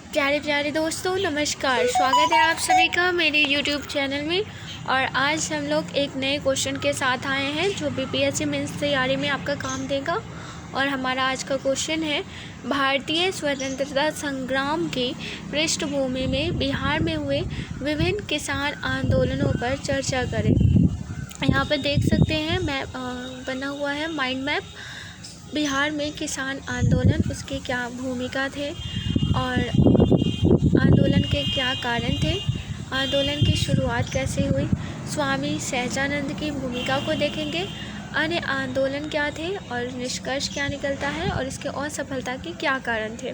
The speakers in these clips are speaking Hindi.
प्यारे प्यारे दोस्तों, नमस्कार। स्वागत है आप सभी का मेरे YouTube चैनल में। और आज हम लोग एक नए क्वेश्चन के साथ आए हैं जो बीपीएससी मेंस तैयारी में आपका काम देगा। और हमारा आज का क्वेश्चन है, भारतीय स्वतंत्रता संग्राम की पृष्ठभूमि में बिहार में हुए विभिन्न किसान आंदोलनों पर चर्चा करें। यहाँ पर देख सकते हैं मैप बना हुआ है, माइंड मैप। बिहार में किसान आंदोलन, उसके क्या भूमिका थे और आंदोलन के क्या कारण थे, आंदोलन की शुरुआत कैसे हुई, स्वामी सहजानंद की भूमिका को देखेंगे, अन्य आंदोलन क्या थे और निष्कर्ष क्या निकलता है और इसके असफलता के क्या कारण थे।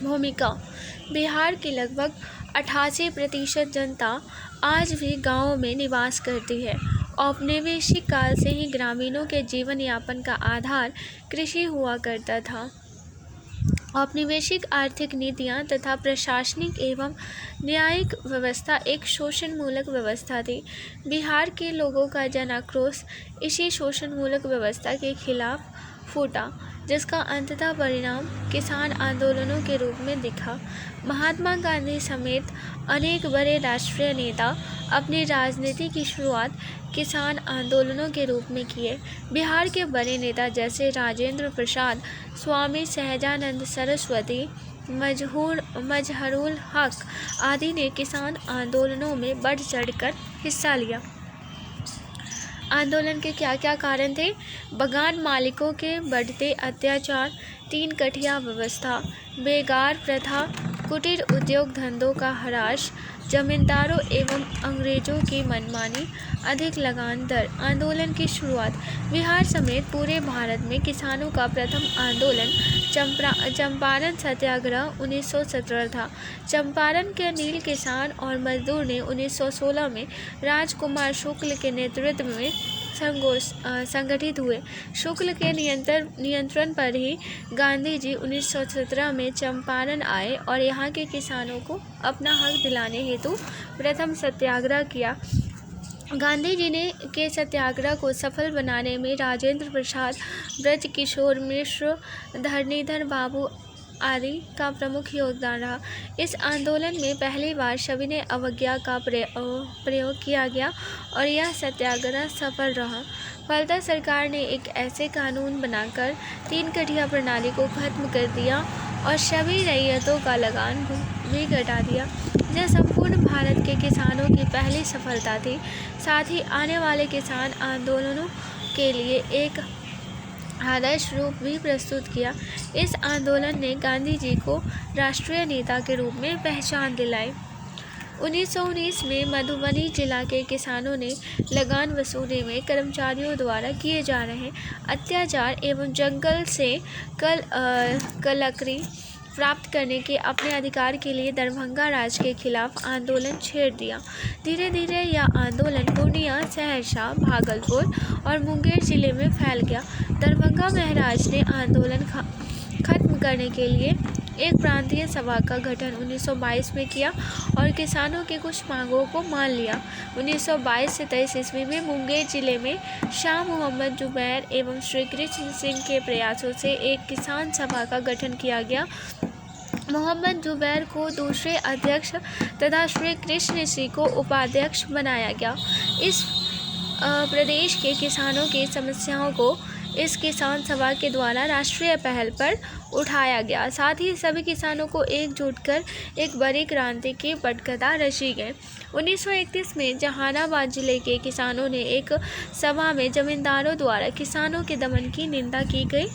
भूमिका: बिहार की लगभग 88% जनता आज भी गाँवों में निवास करती है। औपनिवेशिक काल से ही ग्रामीणों के जीवन यापन का आधार कृषि हुआ करता था। औपनिवेशिक आर्थिक नीतियाँ तथा प्रशासनिक एवं न्यायिक व्यवस्था एक शोषणमूलक व्यवस्था थी। बिहार के लोगों का जन आक्रोश इसी शोषणमूलक व्यवस्था के खिलाफ फूटा, जिसका अंततः परिणाम किसान आंदोलनों के रूप में दिखा। महात्मा गांधी समेत अनेक बड़े राष्ट्रीय नेता अपनी राजनीति की शुरुआत किसान आंदोलनों के रूप में किए। बिहार के बड़े नेता जैसे राजेंद्र प्रसाद, स्वामी सहजानंद सरस्वती, मजहरुल हक आदि ने किसान आंदोलनों में बढ़ चढ़कर हिस्सा लिया। आंदोलन के क्या क्या कारण थे? बगान मालिकों के बढ़ते अत्याचार, 3 कठिया व्यवस्था, बेगार प्रथा, कुटीर उद्योग धंधों का ह्रास, जमींदारों एवं अंग्रेजों की मनमानी, अधिक लगान दर। आंदोलन की शुरुआत: बिहार समेत पूरे भारत में किसानों का प्रथम आंदोलन चंपारण सत्याग्रह 1917 था। चंपारण के नील किसान और मजदूर ने 1916 में राजकुमार शुक्ल के नेतृत्व में संगठित हुए। शुक्ल के नियंत्रण पर ही गांधी जी 1917 में चंपारण आए और यहाँ के किसानों को अपना हक दिलाने हेतु प्रथम सत्याग्रह किया। गांधी जी ने के सत्याग्रह को सफल बनाने में राजेंद्र प्रसाद, ब्रज किशोर मिश्र, धरणीधर बाबू आदि का प्रमुख योगदान रहा। इस आंदोलन में पहली बार सविनय अवज्ञा का प्रयोग किया गया और यह सत्याग्रह सफल रहा। फलतः सरकार ने एक ऐसे कानून बनाकर 3 कठिया प्रणाली को खत्म कर दिया और सभी रैयतों का लगान भी घटा दिया। यह संपूर्ण भारत के किसानों की पहली सफलता थी। साथ ही आने वाले किसान आंदोलनों के लिए एक आदर्श रूप भी प्रस्तुत किया। इस आंदोलन ने गांधी जी को राष्ट्रीय नेता के रूप में पहचान दिलाई। 1919 में मधुबनी जिला के किसानों ने लगान वसूली में कर्मचारियों द्वारा किए जा रहे अत्याचार एवं जंगल से लकड़ी प्राप्त करने के अपने अधिकार के लिए दरभंगा राज के खिलाफ आंदोलन छेड़ दिया। धीरे धीरे यह आंदोलन पूर्णिया, सहरसा, भागलपुर और मुंगेर जिले में फैल गया। दरभंगा महाराज ने आंदोलन खत्म करने के लिए एक प्रांतीय सभा का गठन 1922 में किया और किसानों की कुछ मांगों को मान लिया। 1922 से 23 ईस्वी में मुंगेर जिले में शाह मोहम्मद जुबैर एवं श्री कृष्ण सिंह के प्रयासों से एक किसान सभा का गठन किया गया। मोहम्मद जुबैर को दूसरे अध्यक्ष तथा श्री कृष्ण सिंह को उपाध्यक्ष बनाया गया। इस प्रदेश के किसानों की समस्याओं को इस किसान सभा के द्वारा राष्ट्रीय पहल पर उठाया गया। साथ ही सभी किसानों को एकजुट कर एक बड़ी क्रांति की पटकथा रची गई। 1931 में जहानाबाद जिले के किसानों ने एक सभा में जमींदारों द्वारा किसानों के दमन की निंदा की गई।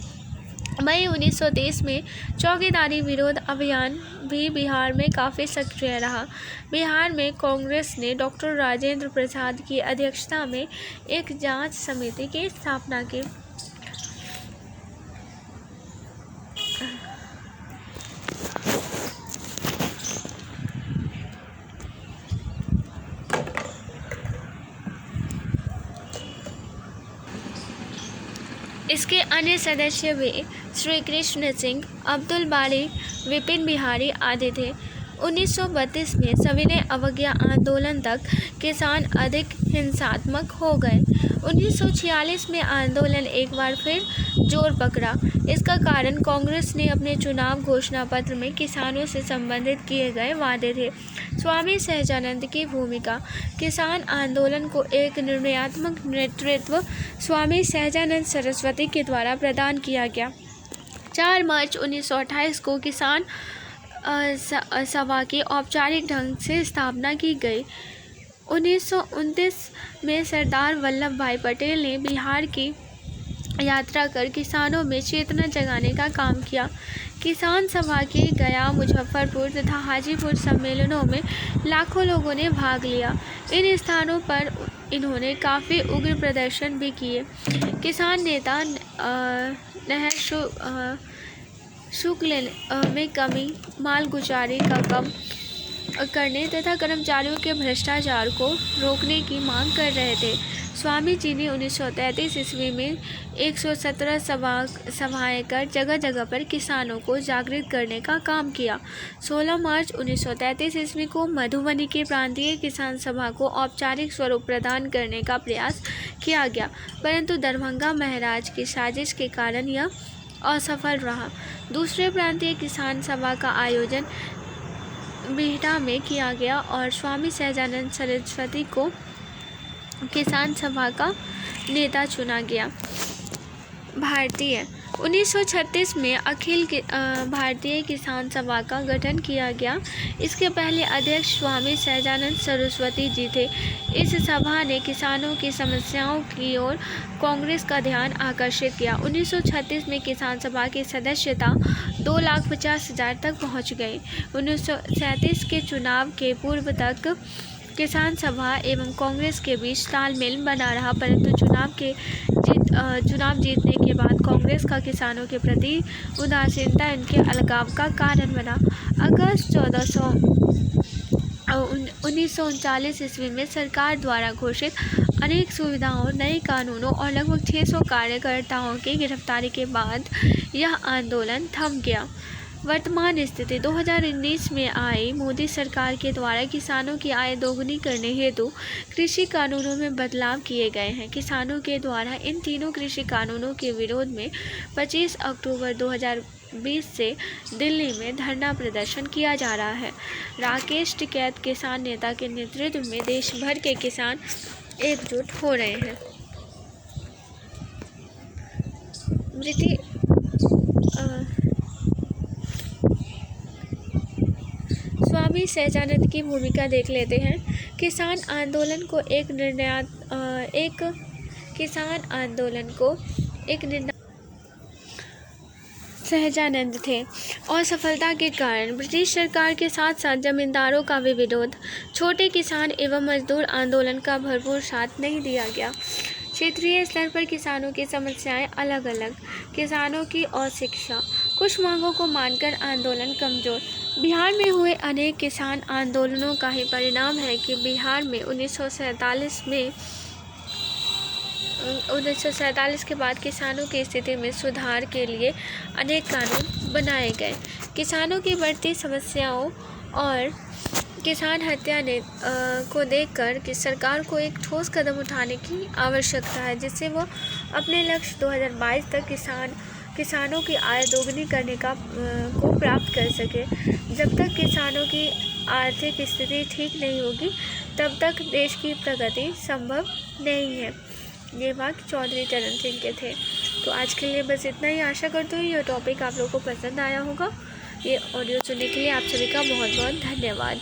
मई 1930 में चौकीदारी विरोध अभियान भी बिहार में काफ़ी सक्रिय रहा। बिहार में कांग्रेस ने डॉक्टर राजेंद्र प्रसाद की अध्यक्षता में एक जांच समिति की स्थापना की। इसके अन्य सदस्य भी श्री कृष्ण सिंह, अब्दुल बारी, विपिन बिहारी आदि थे। 1932 में सविनय अवज्ञा आंदोलन तक किसान अधिक हिंसात्मक हो गए। 1946 में आंदोलन एक बार फिर जोर पकड़ा। इसका कारण कांग्रेस ने अपने चुनाव घोषणा पत्र में किसानों से संबंधित किए गए वादे थे। स्वामी सहजानंद की भूमिका। किसान आंदोलन को एक निर्णयात्मक नेतृत्व स्वामी सहजानंद सरस्वती के द्वारा प्रदान किया गया। 4 मार्च 1928 को किसान सभा की औपचारिक ढंग से स्थापना की गई। 1929 में सरदार वल्लभ भाई पटेल ने बिहार की यात्रा कर किसानों में चेतना जगाने का काम किया। किसान सभा के गया, मुजफ्फरपुर तथा हाजीपुर सम्मेलनों में लाखों लोगों ने भाग लिया। इन स्थानों पर इन्होंने काफ़ी उग्र प्रदर्शन भी किए। किसान नेता नहर शुल्क में कमी, मालगुजारी का कम करने तथा कर्मचारियों के भ्रष्टाचार को रोकने की मांग कर रहे थे। स्वामी जी ने 1933 ईस्वी में 117 सभाएं कर जगह जगह पर किसानों को जागृत करने का काम किया। 16 मार्च 1933 ईस्वी को मधुबनी के प्रांतीय किसान सभा को औपचारिक स्वरूप प्रदान करने का प्रयास किया गया, परंतु दरभंगा महाराज की साजिश के कारण यह असफल रहा। दूसरे प्रांतीय किसान सभा का आयोजन बिहटा में किया गया और स्वामी सहजानंद सरस्वती को किसान सभा का नेता चुना गया। भारतीय 1936 में अखिल भारतीय किसान सभा का गठन किया गया। इसके पहले अध्यक्ष स्वामी सहजानंद सरस्वती जी थे। इस सभा ने किसानों की समस्याओं की ओर कांग्रेस का ध्यान आकर्षित किया। 1936 में किसान सभा की सदस्यता 2,50,000 तक पहुंच गई। 1937 के चुनाव के पूर्व तक किसान सभा एवं कांग्रेस के बीच तालमेल बना रहा, परंतु चुनाव जीतने के बाद कांग्रेस का किसानों के प्रति उदासीनता इनके अलगाव का कारण बना। अगस्त 1939 ईस्वी में सरकार द्वारा घोषित अनेक सुविधाओं, नए कानूनों और लगभग 600 कार्यकर्ताओं की गिरफ्तारी के बाद यह आंदोलन थम गया। वर्तमान स्थिति 2019 में आई मोदी सरकार के द्वारा किसानों की आय दोगुनी करने हेतु कृषि कानूनों में बदलाव किए गए हैं। किसानों के द्वारा इन तीनों कृषि कानूनों के विरोध में 25 अक्टूबर 2020 से दिल्ली में धरना प्रदर्शन किया जा रहा है। राकेश टिकैत किसान नेता के नेतृत्व में देश भर के किसान एकजुट हो रहे हैं। स्वामी सहजानंद की भूमिका देख लेते हैं। किसान आंदोलन को एक निर्णय सहजानंद थे। असफलता के कारण ब्रिटिश सरकार के साथ साथ जमींदारों का भी विरोध, छोटे किसान एवं मजदूर आंदोलन का भरपूर साथ नहीं दिया गया। क्षेत्रीय स्तर पर किसानों की समस्याएं अलग अलग, किसानों की अशिक्षा, कुछ मांगों को मानकर आंदोलन कमजोर। बिहार में हुए अनेक किसान आंदोलनों का ही परिणाम है कि बिहार में 1947 के बाद किसानों की स्थिति में सुधार के लिए अनेक कानून बनाए गए। किसानों की बढ़ती समस्याओं और किसान हत्या को देखकर कि सरकार को एक ठोस कदम उठाने की आवश्यकता है, जिससे वो अपने लक्ष्य 2022 तक किसानों की आय दोगुनी करने को प्राप्त कर सके। जब तक किसानों की आर्थिक स्थिति ठीक नहीं होगी, तब तक देश की प्रगति संभव नहीं है। ये वाक्य चौधरी चरण सिंह के थे। तो आज के लिए बस इतना ही। आशा करती हूँ ये टॉपिक आप लोगों को पसंद आया होगा। ये ऑडियो सुनने के लिए आप सभी का बहुत बहुत धन्यवाद।